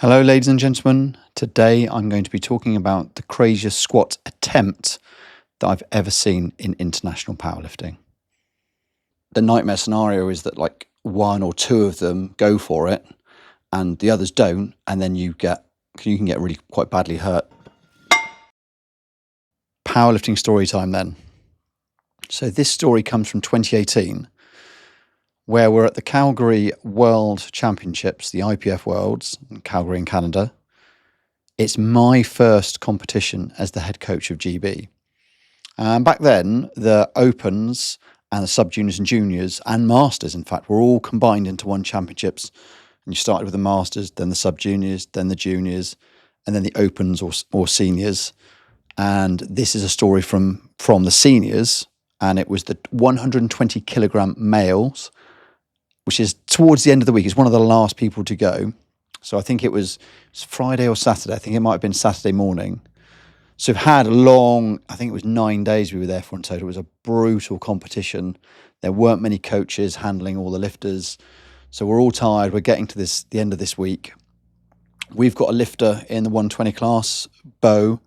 Hello ladies and gentlemen, today I'm going to be talking about the craziest squat attempt that I've ever seen in international powerlifting. The nightmare scenario is that like one or two of them go for it and the others don't, and then you can get really quite badly hurt. Powerlifting story time then. So this story comes from 2018, where we're at the Calgary World Championships, the IPF Worlds, in Calgary in Canada. It's my first competition as the head coach of GB. And back then, the Opens and the sub-juniors and juniors and masters, in fact, were all combined into one championships. And you started with the masters, then the sub-juniors, then the juniors, and then the Opens or seniors. And this is a story from the seniors, and it was the 120 kilogram males, which is towards the end of the week. It's one of the last people to go. So I think it was Friday or Saturday. I think it might have been Saturday morning. So we've had a long, I think it was 9 days we were there for in total. It was a brutal competition. There weren't many coaches handling all the lifters. So we're all tired. We're getting to the end of this week. We've got a lifter in the 120 class, Bo,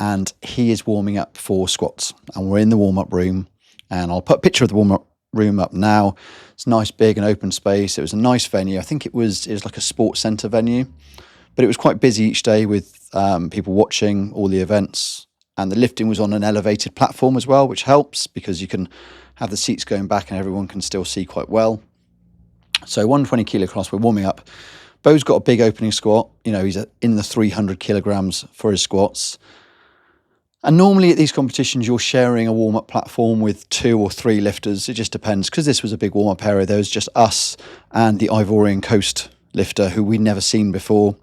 and he is warming up for squats. And we're in the warm-up room. And I'll put a picture of the warm-up room up now. It's nice, big and open space. It was a nice venue. I think it was like a sports centre venue, but it was quite busy each day with people watching all the events, and the lifting was on an elevated platform as well, which helps because you can have the seats going back and everyone can still see quite well. So 120 kilo class, we're warming up. Bo's got a big opening squat. You know, he's in the 300 kilograms for his squats. And normally at these competitions, you're sharing a warm-up platform with 2 or 3 lifters. It just depends. Because this was a big warm-up area, there was just us and the Ivorian Coast lifter who we'd never seen before.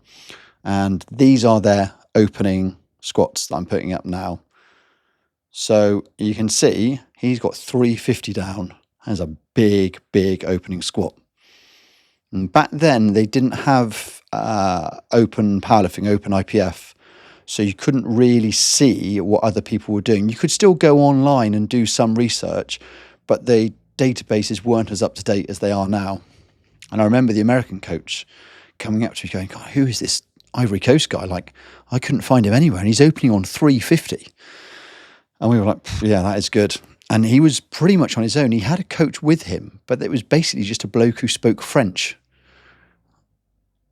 And these are their opening squats that I'm putting up now. So you can see he's got 350 down. That's a big, big opening squat. And back then, they didn't have open powerlifting, open IPF. So you couldn't really see what other people were doing. You could still go online and do some research, but the databases weren't as up to date as they are now. And I remember the American coach coming up to me going, God, who is this Ivory Coast guy? Like, I couldn't find him anywhere. And he's opening on 350. And we were like, yeah, that is good. And he was pretty much on his own. He had a coach with him, but it was basically just a bloke who spoke French.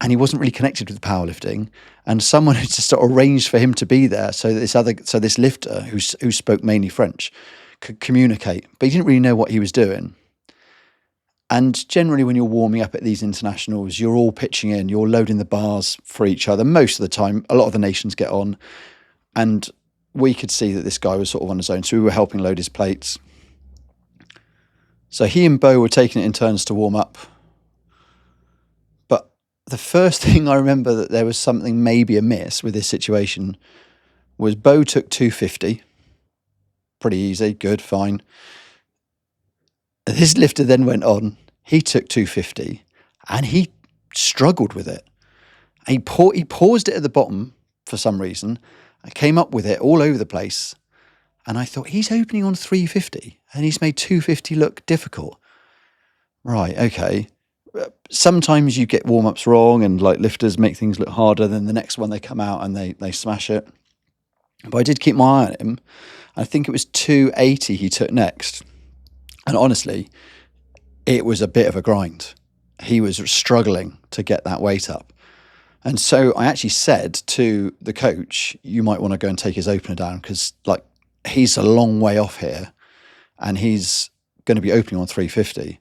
And he wasn't really connected with powerlifting, and someone had just sort of arranged for him to be there so that this lifter who spoke mainly French could communicate, but he didn't really know what he was doing. And generally, when you're warming up at these internationals, you're all pitching in, you're loading the bars for each other. Most of the time, a lot of the nations get on, and we could see that this guy was sort of on his own, so we were helping load his plates. So he and Bo were taking it in turns to warm up. The first thing I remember that there was something maybe amiss with this situation was Bo took 250. Pretty easy, good, fine. This lifter then went on. He took 250 and he struggled with it. He paused it at the bottom for some reason. I came up with it all over the place. And I thought, he's opening on 350 and he's made 250 look difficult. Right, okay. Sometimes you get warm-ups wrong and like lifters make things look harder, than the next one they come out and they smash it. But I did keep my eye on him. I think it was 280 he took next. And honestly, it was a bit of a grind. He was struggling to get that weight up. And so I actually said to the coach, you might want to go and take his opener down because like he's a long way off here and he's going to be opening on 350.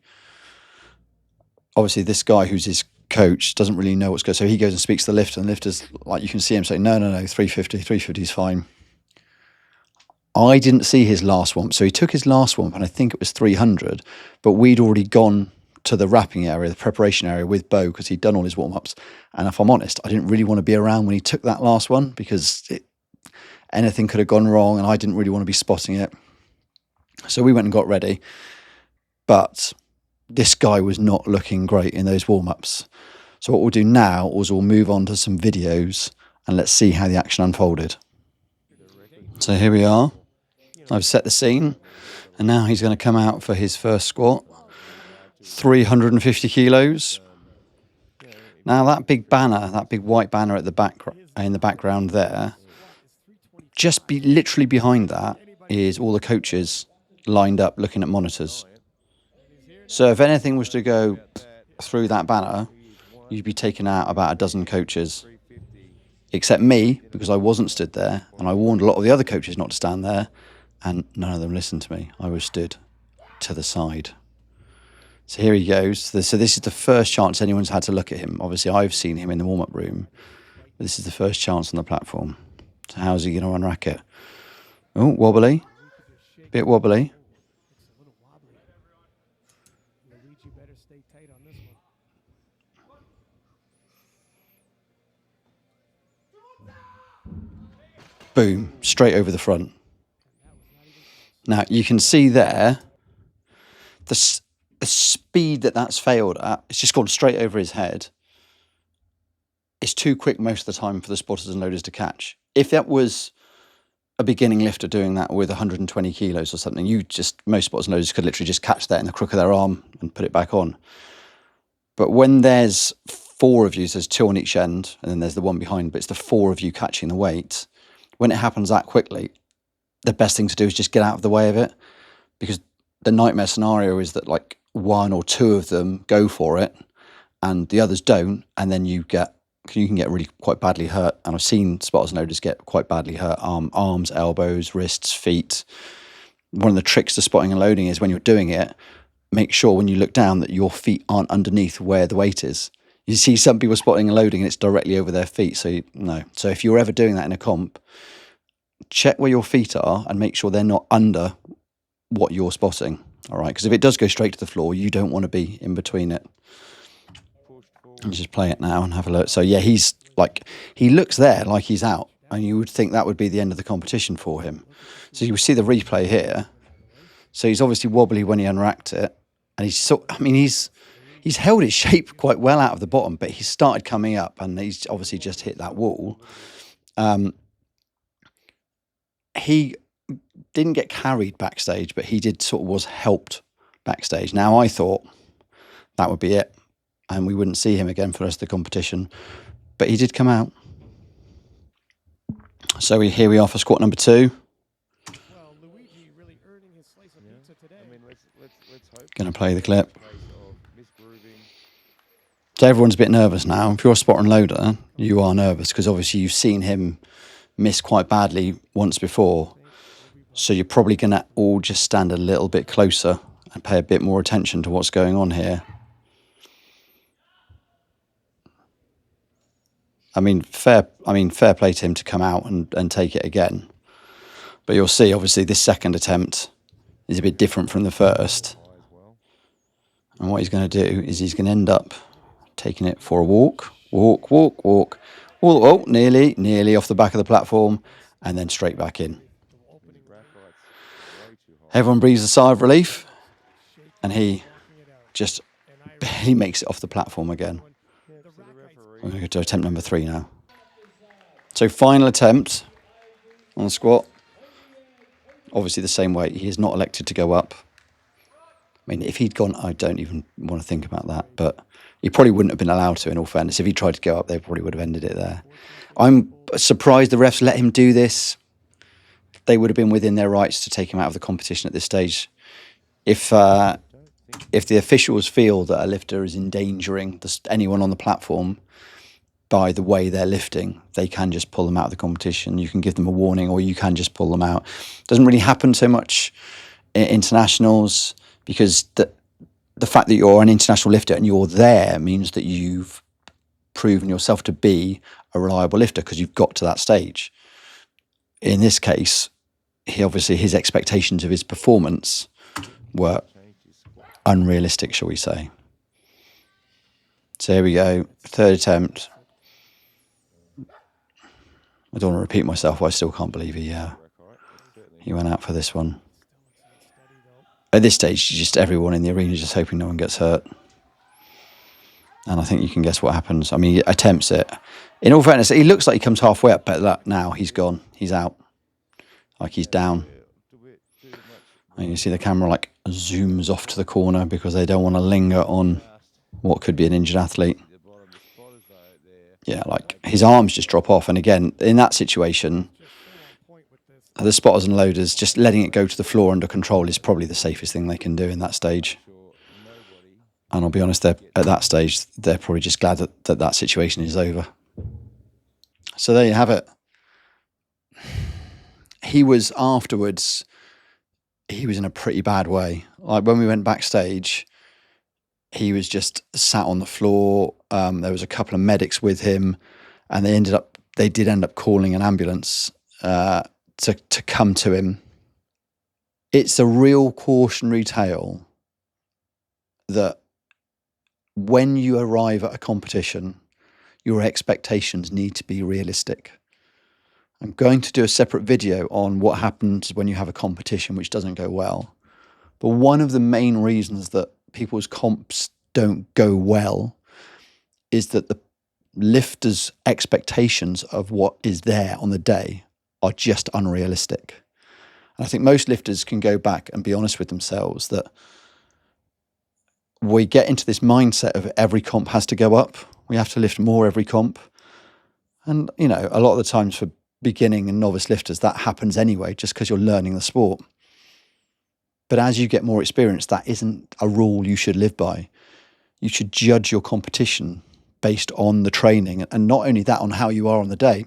Obviously, this guy who's his coach doesn't really know what's going on. So he goes and speaks to the lifter, and the lifter's like, you can see him saying, no, 350 is fine. I didn't see his last womp. So he took his last womp, and I think it was 300, but we'd already gone to the wrapping area, the preparation area with Bo because he'd done all his warm-ups. And if I'm honest, I didn't really want to be around when he took that last one because anything could have gone wrong, and I didn't really want to be spotting it. So we went and got ready. But this guy was not looking great in those warm-ups. So what we'll do now is we'll move on to some videos and let's see how the action unfolded. So here we are. I've set the scene and now he's going to come out for his first squat. 350 kilos. Now that big banner, that big white banner at the back in the background there, just literally behind that is all the coaches lined up looking at monitors. So if anything was to go through that banner, you'd be taking out about a dozen coaches, except me, because I wasn't stood there, and I warned a lot of the other coaches not to stand there, and none of them listened to me. I was stood to the side. So here he goes. So this is the first chance anyone's had to look at him. Obviously, I've seen him in the warm-up room, but this is the first chance on the platform. So how's he going to unrack it? Oh, wobbly. Bit wobbly. Boom, straight over the front. Now, you can see there, the speed that's failed at, it's just gone straight over his head. It's too quick most of the time for the spotters and loaders to catch. If that was a beginning lifter doing that with 120 kilos or something, most spotters and loaders could literally just catch that in the crook of their arm and put it back on. But when there's 4 of you, so there's 2 on each end, and then there's the one behind, but it's the 4 of you catching the weight. When it happens that quickly, the best thing to do is just get out of the way of it, because the nightmare scenario is that like 1 or 2 of them go for it and the others don't, and then you can get really quite badly hurt. And I've seen spotters and loaders get quite badly hurt, arms, elbows, wrists, feet. One of the tricks to spotting and loading is when you're doing it, make sure when you look down that your feet aren't underneath where the weight is. You see some people spotting and loading and it's directly over their feet. So no. So if you're ever doing that in a comp, check where your feet are and make sure they're not under what you're spotting. All right. Because if it does go straight to the floor, you don't want to be in between it. And just play it now and have a look. So yeah, he looks there like he's out, and you would think that would be the end of the competition for him. So you see the replay here. So he's obviously wobbly when he unracked it, and he's held his shape quite well out of the bottom, but he started coming up, and he's obviously just hit that wall. He didn't get carried backstage, but he was helped backstage. Now I thought that would be it, and we wouldn't see him again for the rest of the competition, but he did come out. So here we are for squat number 2. Going to play the clip. So everyone's a bit nervous now. If you're a spotter and loader, you are nervous because obviously you've seen him miss quite badly once before. So you're probably going to all just stand a little bit closer and pay a bit more attention to what's going on here. Fair play to him to come out and take it again. But you'll see, obviously, this second attempt is a bit different from the first. And what he's going to do is he's going to end up taking it for a walk. Oh, nearly off the back of the platform, and then straight back in. Everyone breathes a sigh of relief, and he just barely makes it off the platform again. We're going to go to attempt number 3 now. So final attempt on the squat. Obviously the same weight. He is not elected to go up. If he'd gone, I don't even want to think about that, but he probably wouldn't have been allowed to, in all fairness. If he tried to go up, they probably would have ended it there. I'm surprised the refs let him do this. They would have been within their rights to take him out of the competition at this stage. If the officials feel that a lifter is endangering anyone on the platform by the way they're lifting, they can just pull them out of the competition. You can give them a warning, or you can just pull them out. It doesn't really happen so much in internationals, because the fact that you're an international lifter and you're there means that you've proven yourself to be a reliable lifter because you've got to that stage. In this case, his expectations of his performance were unrealistic, shall we say. So here we go, third attempt. I don't want to repeat myself, but I still can't believe he went out for this one. At this stage, just everyone in the arena is just hoping no one gets hurt. And I think you can guess what happens. He attempts it. In all fairness, he looks like he comes halfway up, but now he's gone. He's out. Like he's down. And you see the camera zooms off to the corner because they don't want to linger on what could be an injured athlete. Yeah, like his arms just drop off. And again, in that situation, the spotters and loaders, just letting it go to the floor under control is probably the safest thing they can do in that stage. And I'll be honest, at that stage, they're probably just glad that situation is over. So there you have it. He was afterwards, he was in a pretty bad way. Like when we went backstage, he was just sat on the floor. There was a couple of medics with him, and they did end up calling an ambulance to come to him. It's a real cautionary tale that when you arrive at a competition, your expectations need to be realistic. I'm going to do a separate video on what happens when you have a competition which doesn't go well. But one of the main reasons that people's comps don't go well is that the lifters' expectations of what is there on the day are just unrealistic. And I think most lifters can go back and be honest with themselves that we get into this mindset of every comp has to go up. We have to lift more every comp. And, you know, a lot of the times for beginning and novice lifters, that happens anyway, just because you're learning the sport. But as you get more experience, that isn't a rule you should live by. You should judge your competition based on the training, and not only that, on how you are on the day.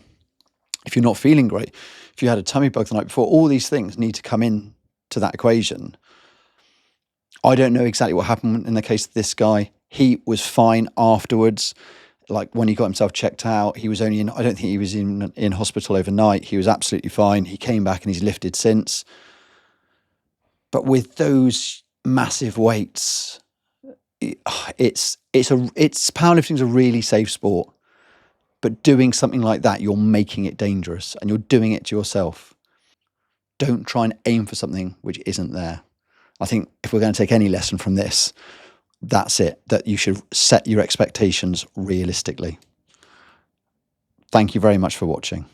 If you're not feeling great, if you had a tummy bug the night before, all these things need to come in to that equation. I don't know exactly what happened in the case of this guy. He was fine afterwards. Like when he got himself checked out, he was only in, I don't think he was in hospital overnight. He was absolutely fine. He came back and he's lifted since. But with those massive weights, powerlifting is a really safe sport. But doing something like that, you're making it dangerous and you're doing it to yourself. Don't try and aim for something which isn't there. I think if we're going to take any lesson from this, that's it, that you should set your expectations realistically. Thank you very much for watching.